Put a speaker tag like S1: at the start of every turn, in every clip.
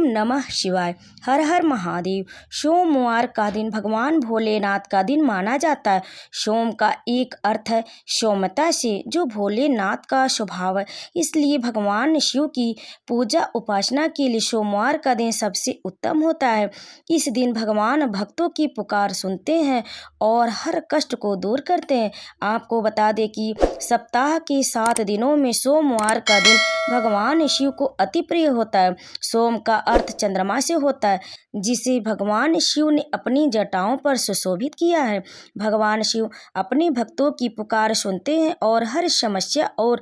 S1: नमः शिवाय। हर हर महादेव। सोमवार का दिन भगवान भोलेनाथ का दिन माना जाता है। सोम का एक अर्थ है सौम्यता से, जो भोलेनाथ का स्वभाव है। इसलिए भगवान शिव की पूजा उपासना के लिए सोमवार का दिन सबसे उत्तम होता है। इस दिन भगवान भक्तों की पुकार सुनते हैं और हर कष्ट को दूर करते हैं। आपको बता दें कि सप्ताह के 7 दिनों में सोमवार का दिन भगवान शिव को अति प्रिय होता है। सोम का अर्थ चंद्रमा से होता है, जिसे भगवान शिव ने अपनी जटाओं पर सुशोभित किया है। भगवान शिव अपने भक्तों की पुकार सुनते हैं और हर समस्या और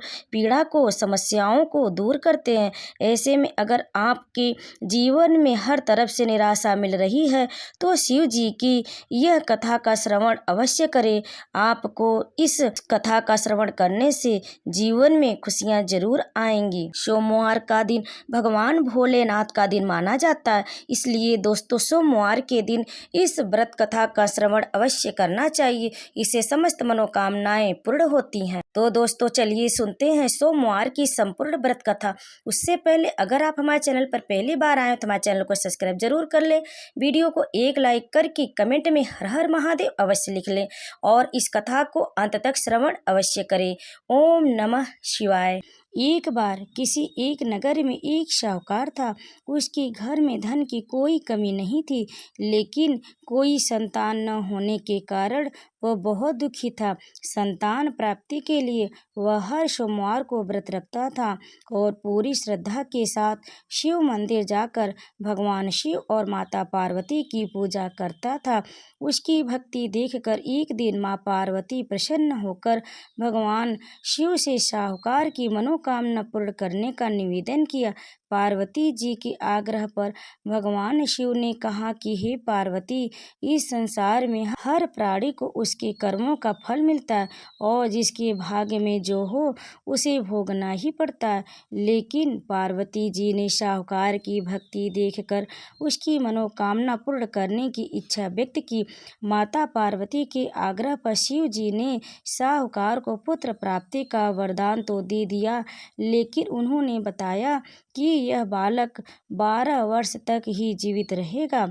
S1: समस्याओं को दूर करते हैं। ऐसे में अगर आपके जीवन में हर तरफ से निराशा मिल रही है तो शिव जी की यह कथा का श्रवण अवश्य करें। आपको इस कथा का श्रवण करने से जीवन में खुशियां जरूर आएंगी। सोमवार का दिन भगवान भोलेनाथ का दिन माना जाता है, इसलिए दोस्तों सोमवार के दिन इस व्रत कथा का श्रवण अवश्य करना चाहिए। इससे समस्त मनोकामनाएं पूर्ण होती हैं। तो दोस्तों चलिए सुनते हैं सोमवार की संपूर्ण व्रत कथा। उससे पहले अगर आप हमारे चैनल पर पहली बार आए तो हमारे चैनल को सब्सक्राइब जरूर कर लें। वीडियो को एक लाइक करके कमेंट में हर हर महादेव अवश्य लिख लें और इस कथा को अंत तक श्रवण अवश्य करें। ओम नमः शिवाय। एक बार किसी एक नगर में एक साहूकार था। उसके घर में धन की कोई कमी नहीं थी, लेकिन कोई संतान न होने के कारण वह बहुत दुखी था। संतान प्राप्ति के लिए वह हर सोमवार को व्रत रखता था और पूरी श्रद्धा के साथ शिव मंदिर जाकर भगवान शिव और माता पार्वती की पूजा करता था। उसकी भक्ति देखकर एक दिन माँ पार्वती प्रसन्न होकर भगवान शिव से साहूकार की मनोकामना पूर्ण करने का निवेदन किया। पार्वती जी के आग्रह पर भगवान शिव ने कहा कि हे पार्वती, इस संसार में हर प्राणी को उसके कर्मों का फल मिलता है और जिसके भाग्य में जो हो उसे भोगना ही पड़ता है। लेकिन पार्वती जी ने साहूकार की भक्ति देखकर उसकी मनोकामना पूर्ण करने की इच्छा व्यक्त की। माता पार्वती के आग्रह पर शिव जी ने साहूकार को पुत्र प्राप्ति का वरदान तो दे दिया, लेकिन उन्होंने बताया कि यह बालक 12 वर्ष तक ही जीवित रहेगा।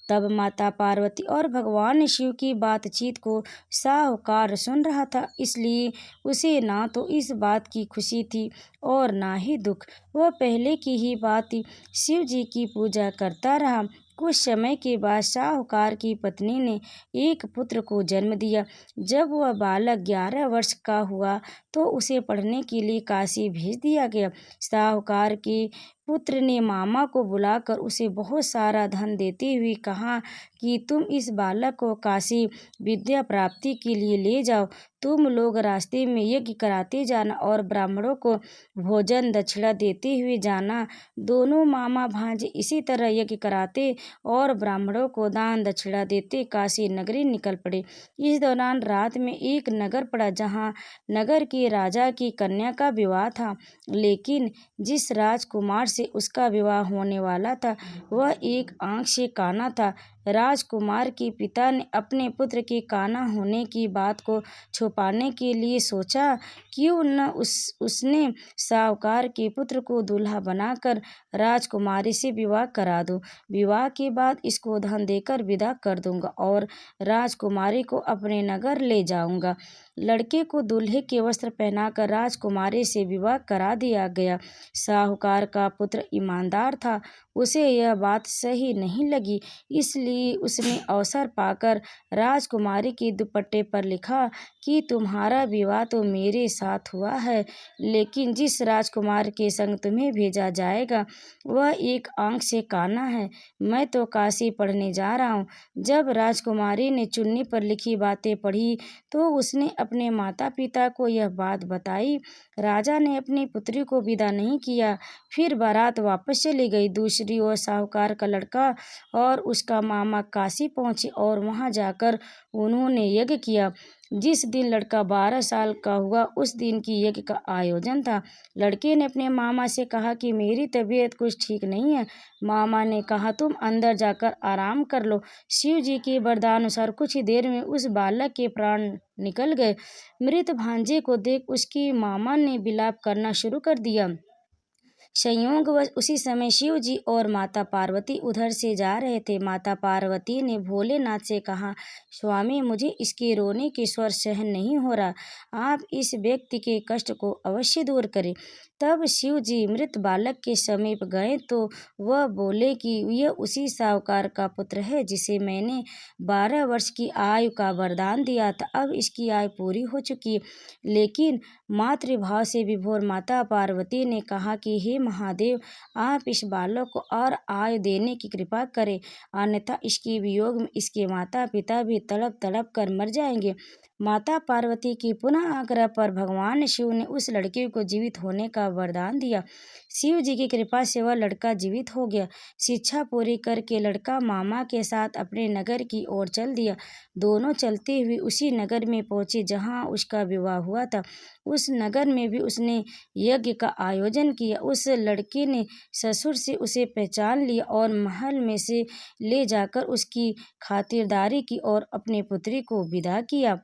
S1: तब माता पार्वती और भगवान शिव की बातचीत को साहूकार सुन रहा था, इसलिए उसे ना तो इस बात की खुशी थी और ना ही दुख। वह पहले की ही बात शिव जी की पूजा करता रहा। कुछ समय के बाद साहूकार की पत्नी ने एक पुत्र को जन्म दिया। जब वह बालक 11 वर्ष का हुआ तो उसे पढ़ने के लिए काशी भेज दिया गया। साहूकार के पुत्र ने मामा को बुलाकर उसे बहुत सारा धन देते हुए कहा कि तुम इस बालक को काशी विद्या प्राप्ति के लिए ले जाओ। तुम लोग रास्ते में यज्ञ कराते जाना और ब्राह्मणों को भोजन दक्षिणा देते हुए जाना। दोनों मामा भांजे इसी तरह यज्ञ कराते और ब्राह्मणों को दान दक्षिणा देते काशी नगरी निकल पड़े। इस दौरान रात में एक नगर पड़ा, जहाँ नगर के राजा की कन्या का विवाह था, लेकिन जिस राजकुमार से उसका विवाह होने वाला था वह एक आंख से काना था। राजकुमार के पिता ने अपने पुत्र के काना होने की बात को छुपाने के लिए सोचा क्यों न उसने साहूकार के पुत्र को दूल्हा बनाकर राजकुमारी से विवाह करा दूं। विवाह के बाद इसको धन देकर विदा कर दूंगा और राजकुमारी को अपने नगर ले जाऊंगा। लड़के को दूल्हे के वस्त्र पहनाकर राजकुमारी से विवाह करा दिया गया। साहूकार का पुत्र ईमानदार था, उसे यह बात सही नहीं लगी, इसलिए उसने अवसर पाकर राजकुमारी के दुपट्टे पर लिखा कि तुम्हारा विवाह तो मेरे साथ हुआ है, लेकिन जिस राजकुमार के संग तुम्हें भेजा जाएगा वह एक आंख से काना है। मैं तो काशी पढ़ने जा रहा हूँ। जब राजकुमारी ने चुन्नी पर लिखी बातें पढ़ी तो उसने अपने माता पिता को यह बात बताई। राजा ने अपनी पुत्री को विदा नहीं किया, फिर बारात वापस चली गई। दूसरी ओर साहूकार का लड़का और उसका मामा काशी पहुंचे और वहां जाकर उन्होंने यज्ञ किया। जिस दिन लड़का 12 साल का हुआ उस दिन की यज्ञ का आयोजन था। लड़के ने अपने मामा से कहा कि मेरी तबीयत कुछ ठीक नहीं है। मामा ने कहा तुम अंदर जाकर आराम कर लो। शिव जी के वरदानुसार कुछ ही देर में उस बालक के प्राण निकल गए। मृत भांजे को देख उसकी मामा ने विलाप करना शुरू कर दिया। संयोगवश उसी समय शिव जी और माता पार्वती उधर से जा रहे थे। माता पार्वती ने भोलेनाथ से कहा, स्वामी मुझे इसके रोने के स्वर सहन नहीं हो रहा, आप इस व्यक्ति के कष्ट को अवश्य दूर करें। तब शिव जी मृत बालक के समीप गए तो वह बोले कि यह उसी साहूकार का पुत्र है जिसे मैंने 12 वर्ष की आयु का वरदान दिया था। अब इसकी आयु पूरी हो चुकी है। लेकिन मातृभाव से विभोर माता पार्वती ने कहा कि हे महादेव, आप इस बालक को और आयु देने की कृपा करें, अन्यथा इसके वियोग में इसके माता पिता भी तड़प तड़प कर मर जाएंगे। माता पार्वती की पुनः आग्रह पर भगवान शिव ने उस लड़के को जीवित होने का वरदान दिया। शिव जी की कृपा से वह लड़का जीवित हो गया। शिक्षा पूरी करके लड़का मामा के साथ अपने नगर की ओर चल दिया। दोनों चलते हुए उसी नगर में पहुंचे जहां उसका विवाह हुआ था। उस नगर में भी उसने यज्ञ का आयोजन किया। उस लड़के ने ससुर से उसे पहचान लिया और महल में से ले जाकर उसकी खातिरदारी की और अपनी पुत्री को विदा किया।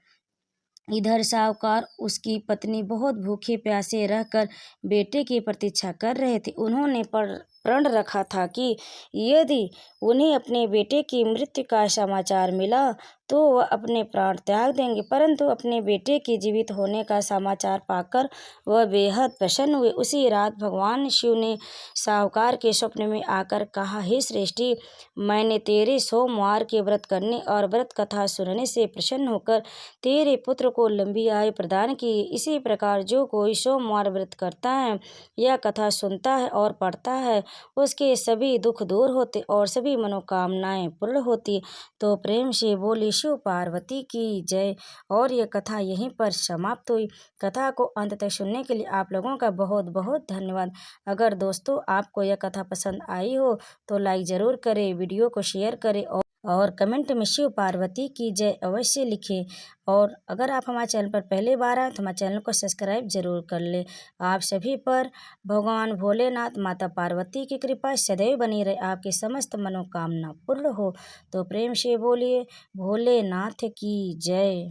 S1: इधर साहूकार उसकी पत्नी बहुत भूखे प्यासे रहकर बेटे की प्रतीक्षा कर रहे थे। उन्होंने प्रण रखा था कि यदि उन्हें अपने बेटे की मृत्यु का समाचार मिला तो वह अपने प्राण त्याग देंगे, परंतु अपने बेटे के जीवित होने का समाचार पाकर वह बेहद प्रसन्न हुए। उसी रात भगवान शिव ने साहूकार के स्वप्न में आकर कहा, हे श्रेष्ठी, मैंने तेरे सोमवार के व्रत करने और व्रत कथा सुनने से प्रसन्न होकर तेरे पुत्र को लंबी आयु प्रदान की। इसी प्रकार जो कोई सोमवार व्रत करता है या कथा सुनता है और पढ़ता है, उसके सभी दुख दूर होते और सभी मनोकामनाएं पूर्ण होती। तो प्रेम से बोली शिव पार्वती की जय। और यह कथा यहीं पर समाप्त हुई। कथा को अंत तक सुनने के लिए आप लोगों का बहुत बहुत धन्यवाद। अगर दोस्तों आपको यह कथा पसंद आई हो तो लाइक ज़रूर करें, वीडियो को शेयर करें और कमेंट में शिव पार्वती की जय अवश्य लिखें। और अगर आप हमारे चैनल पर पहली बार आए तो हमारे चैनल को सब्सक्राइब जरूर कर लें। आप सभी पर भगवान भोलेनाथ माता पार्वती की कृपा सदैव बनी रहे, आपकी समस्त मनोकामना पूर्ण हो। तो प्रेम से बोलिए भोलेनाथ की जय।